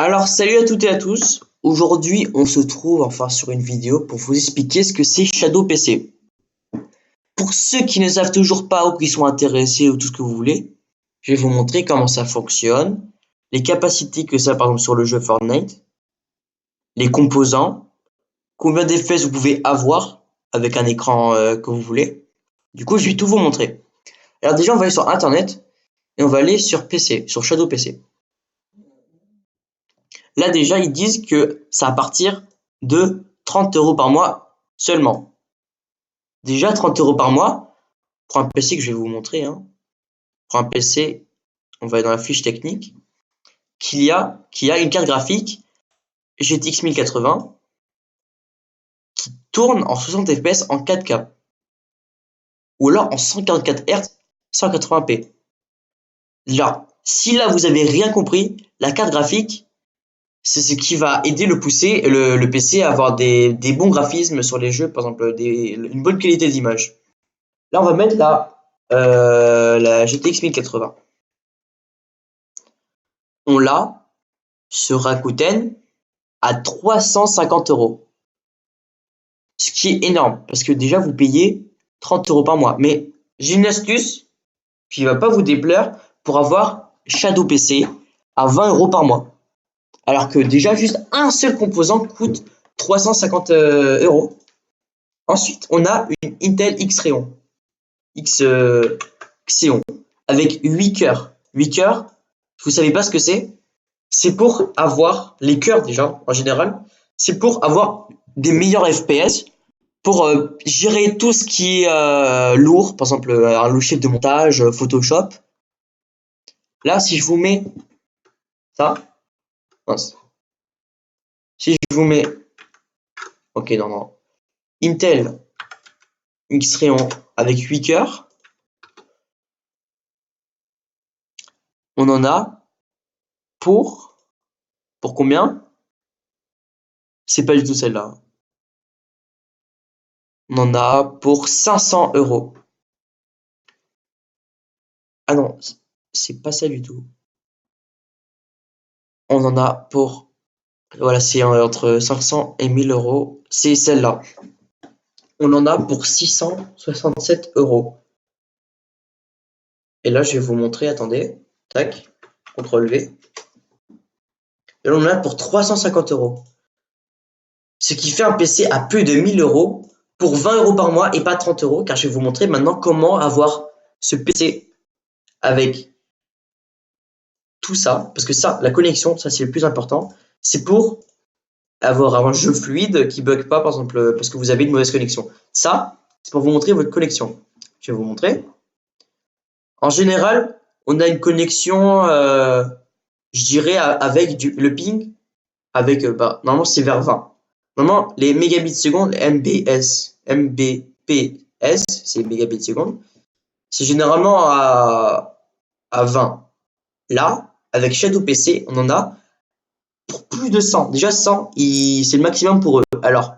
Alors, salut à toutes et à tous. Aujourd'hui, on se trouve enfin sur une vidéo pour vous expliquer ce que c'est Shadow PC. Pour ceux qui ne savent toujours pas ou qui sont intéressés ou tout ce que vous voulez, je vais vous montrer comment ça fonctionne, les capacités que ça a par exemple sur le jeu Fortnite, les composants, combien d'FPS vous pouvez avoir avec un écran que vous voulez. Du coup, je vais tout vous montrer. Alors déjà, on va aller sur Internet et on va aller sur PC, sur Shadow PC. Là déjà, ils disent que c'est à partir de 30 € par mois seulement. Déjà 30 € par mois, pour un PC que je vais vous montrer, pour un PC, on va aller dans la fiche technique, qui a une carte graphique GTX 1080 qui tourne en 60 fps en 4K ou alors en 144 Hz 180p. Là, si là vous avez rien compris, la carte graphique, c'est ce qui va aider le PC à avoir des bons graphismes sur les jeux, par exemple une bonne qualité d'image. Là, on va mettre la GTX 1080. On l'a sur Rakuten à 350 €. Ce qui est énorme, parce que déjà, vous payez 30 € par mois. Mais j'ai une astuce qui va pas vous déplaire pour avoir Shadow PC à 20 € par mois. Alors que déjà, juste un seul composant coûte 350 €. Ensuite, on a une Intel Xeon. Xeon avec 8 cœurs. 8 cœurs, vous savez pas ce que c'est? C'est pour avoir les cœurs déjà, en général. C'est pour avoir des meilleurs FPS, pour gérer tout ce qui est lourd, par exemple un logiciel de montage, Photoshop. Là, si je vous mets ça, mince. Si je vous mets, ok, non, Intel Xeon avec 8 cœurs, on en a pour combien? C'est pas du tout celle-là. On en a pour 500 €. Ah non, c'est pas ça du tout. On en a pour, voilà, c'est entre 500 et 1000 €. C'est celle-là. On en a pour 667 €. Et là, je vais vous montrer, attendez. Tac, CTRL V. Et là, on en a pour 350 €. Ce qui fait un PC à plus de 1000 € pour 20 € par mois et pas 30 €, car je vais vous montrer maintenant comment avoir ce PC avec tout ça. Parce que ça, la connexion, ça c'est le plus important. C'est pour avoir un jeu fluide qui bug pas, par exemple, parce que vous avez une mauvaise connexion. Ça, c'est pour vous montrer votre connexion. Je vais vous montrer. En général, on a une connexion, je dirais, avec le ping, avec, normalement c'est vers 20. Normalement, les mégabits seconde, MBPS, c'est mégabits seconde, c'est généralement à 20. Là, avec Shadow PC, on en a pour plus de 100. Déjà 100, c'est le maximum pour eux. Alors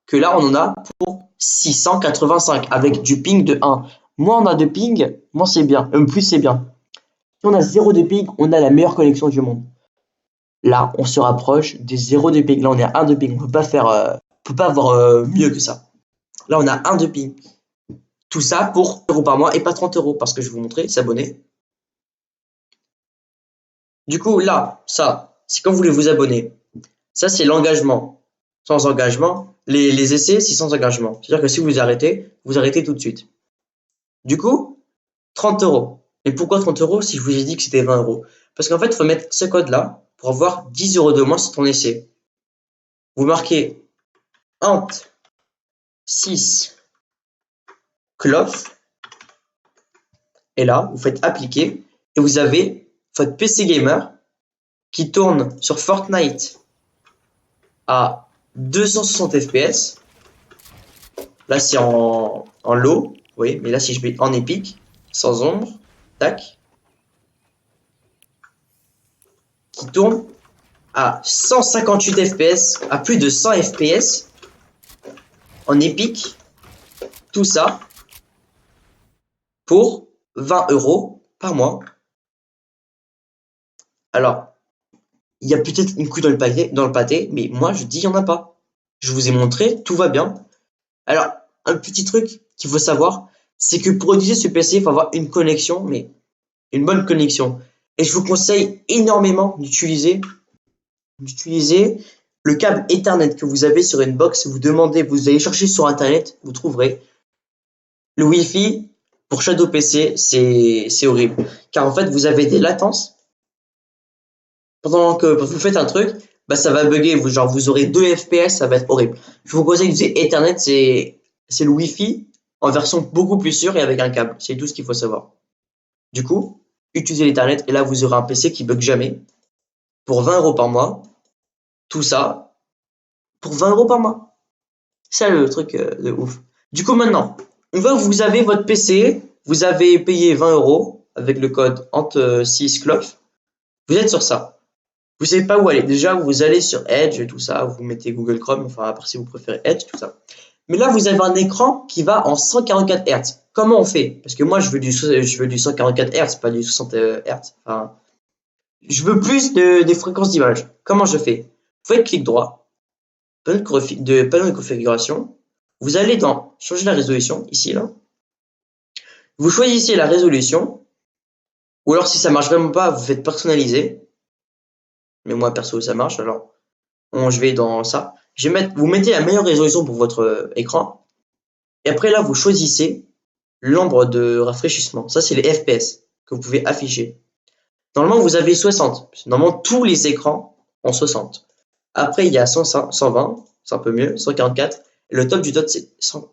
que là, on en a pour 685 avec du ping de 1. Moins on a de ping, moins c'est bien. Plus c'est bien. Si on a 0 de ping, on a la meilleure connexion du monde. Là, on se rapproche des 0 de ping. Là, on est à 1 de ping. On peut pas avoir mieux que ça. Là, on a 1 de ping. Tout ça pour 1 € par mois et pas 30 € parce que je vais vous montrer, s'abonner. Du coup, là, ça, c'est quand vous voulez vous abonner. Ça, c'est l'engagement. Sans engagement, les essais, c'est sans engagement. C'est-à-dire que si vous arrêtez tout de suite. Du coup, 30 €. Et pourquoi 30 € si je vous ai dit que c'était 20 €? Parce qu'en fait, il faut mettre ce code-là pour avoir 10 € de moins sur ton essai. Vous marquez int 6 clof et là, vous faites appliquer et vous avez votre PC gamer qui tourne sur Fortnite à 260 fps. Là, c'est en low, oui, mais là, si je mets en épique, sans ombre, tac, qui tourne à 158 fps, à plus de 100 fps, en épique, tout ça pour 20 € par mois. Alors, Il y a peut-être une couille dans le pâté, mais moi je dis il y en a pas. Je vous ai montré, tout va bien. Alors, un petit truc qu'il faut savoir, c'est que pour utiliser ce PC, il faut avoir une connexion, mais une bonne connexion. Et je vous conseille énormément d'utiliser le câble Ethernet que vous avez sur une box. Vous allez chercher sur Internet, vous trouverez. Le Wi-Fi pour Shadow PC, c'est horrible. Car en fait, vous avez des latences. Pendant que vous faites un truc, bah ça va bugger. Vous aurez 2 FPS, ça va être horrible. Je vous conseille d'utiliser Ethernet, c'est le Wi-Fi en version beaucoup plus sûre et avec un câble. C'est tout ce qu'il faut savoir. Du coup, utilisez l'Ethernet et là, vous aurez un PC qui bug jamais. Pour 20 € par mois. Tout ça pour 20 € par mois. C'est le truc de ouf. Du coup, maintenant, une fois que vous avez votre PC, vous avez payé 20 € avec le code HANT6CLOF, vous êtes sur ça. Vous savez pas où aller. Déjà, vous allez sur Edge et tout ça, vous mettez Google Chrome, enfin, à part si vous préférez Edge, tout ça. Mais là, vous avez un écran qui va en 144 Hz. Comment on fait? Parce que moi, je veux du 144 Hz, pas du 60 Hz. Enfin, je veux plus des fréquences d'image. Comment je fais? Vous faites clic droit, panneau de configuration. Vous allez dans changer la résolution, ici, là. Vous choisissez la résolution. Ou alors, si ça marche vraiment pas, vous faites personnaliser. Mais moi, perso, ça marche. Alors, je vais dans ça. Vous mettez la meilleure résolution pour votre écran. Et après, là, vous choisissez l'ombre de rafraîchissement. Ça, c'est les FPS que vous pouvez afficher. Normalement, vous avez 60. Normalement, tous les écrans ont 60. Après, il y a 120, c'est un peu mieux, 144. Et le top du top, c'est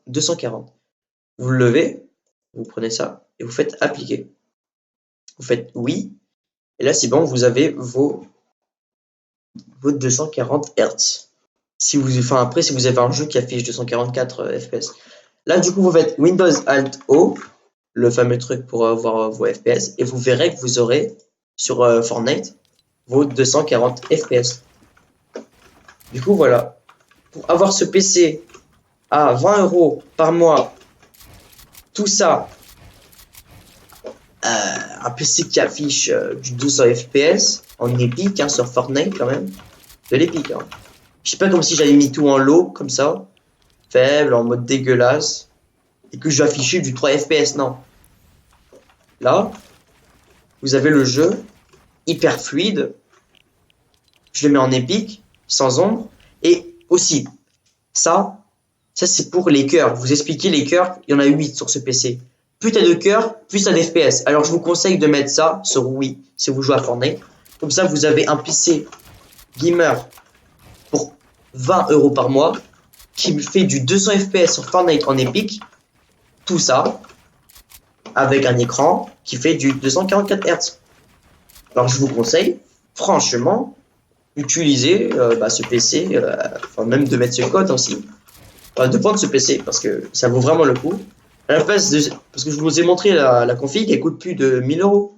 240. Vous le levez, vous prenez ça et vous faites appliquer. Vous faites oui. Et là, c'est bon, vous avez vos 240 Hz. Si vous avez un jeu qui affiche 244 FPS. Là, du coup, vous faites Windows Alt O, le fameux truc pour voir vos FPS, et vous verrez que vous aurez sur Fortnite vos 240 FPS. Du coup, voilà. Pour avoir ce PC à 20 € par mois, tout ça, un PC qui affiche du 200 FPS en épique hein, sur Fortnite quand même, de l'épique. Hein. Je sais pas comme si j'avais mis tout en low comme ça, faible, en mode dégueulasse, et que je vais afficher du 3 FPS. Non. Là, vous avez le jeu hyper fluide. Je le mets en épique, sans ombre, et aussi ça c'est pour les cœurs. Vous expliquez les cœurs, il y en a 8 sur ce PC. Plus t'as de cœurs, plus t'as d'FPS. Alors je vous conseille de mettre ça sur oui si vous jouez à Fortnite. Comme ça vous avez un PC gamer pour 20 € par mois qui fait du 200 FPS sur Fortnite en épique. Tout ça avec un écran qui fait du 244 Hz. Alors je vous conseille franchement d'utiliser ce PC, enfin même de mettre ce code aussi. De prendre ce PC parce que ça vaut vraiment le coup. À la place parce que je vous ai montré la config, elle coûte plus de 1000 €.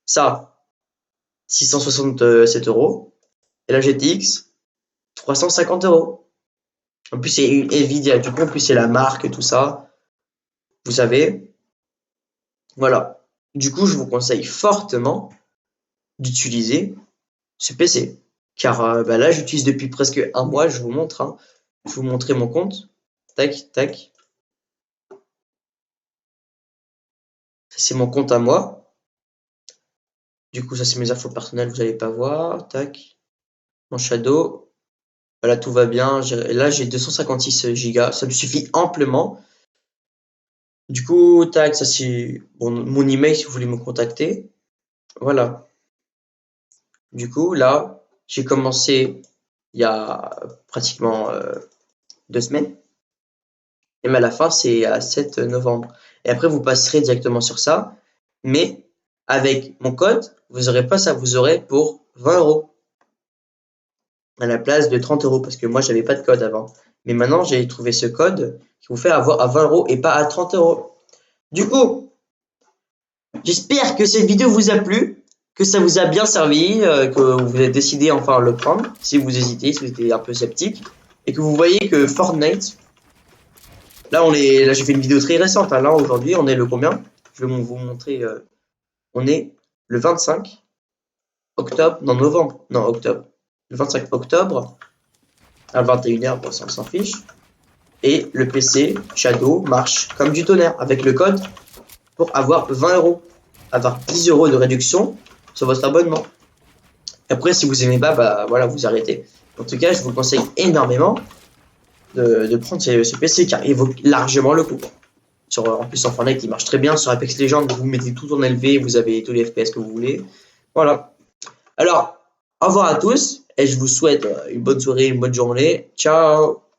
Ça, 667 €. Et la GTX, 350 €. En plus, c'est une Nvidia. Du coup, en plus, c'est la marque, tout ça. Vous savez. Voilà. Du coup, je vous conseille fortement d'utiliser ce PC. Car là, j'utilise depuis presque un mois. Je vous montre. Hein. Je vais vous montrer mon compte. Tac, tac. C'est mon compte à moi. Du coup, ça, c'est mes infos personnelles. Vous n'allez pas voir. Tac. Mon Shadow. Voilà, tout va bien. Là, j'ai 256 Go. Ça me suffit amplement. Du coup, tac, ça c'est mon email si vous voulez me contacter. Voilà. Du coup, là, j'ai commencé il y a pratiquement 2 semaines. Et mais à la fin, c'est à 7 novembre. Et après, vous passerez directement sur ça. Mais avec mon code, vous n'aurez pas ça. Vous aurez pour 20 € à la place de 30 € parce que moi, j'avais pas de code avant. Mais maintenant, j'ai trouvé ce code qui vous fait avoir à 20 € et pas à 30 €. Du coup, j'espère que cette vidéo vous a plu, que ça vous a bien servi, que vous avez décidé enfin de le prendre, si vous hésitez, si vous étiez un peu sceptique, et que vous voyez que Fortnite, là j'ai fait une vidéo très récente, hein, là aujourd'hui on est le combien? Je vais vous montrer, on est le 25 octobre, non, novembre, non, octobre. Le 25 octobre, à 21h, bon, ça on s'en fiche. Et le PC Shadow marche comme du tonnerre avec le code pour avoir 20 euros, avoir 10 euros de réduction sur votre abonnement. Après, si vous aimez pas, bah voilà, vous arrêtez. En tout cas, je vous conseille énormément de prendre ce PC car il vaut largement le coup. En plus, en Fortnite, il marche très bien. Sur Apex Legends, vous mettez tout en élevé, vous avez tous les FPS que vous voulez. Voilà. Alors, au revoir à tous et je vous souhaite une bonne soirée, une bonne journée. Ciao!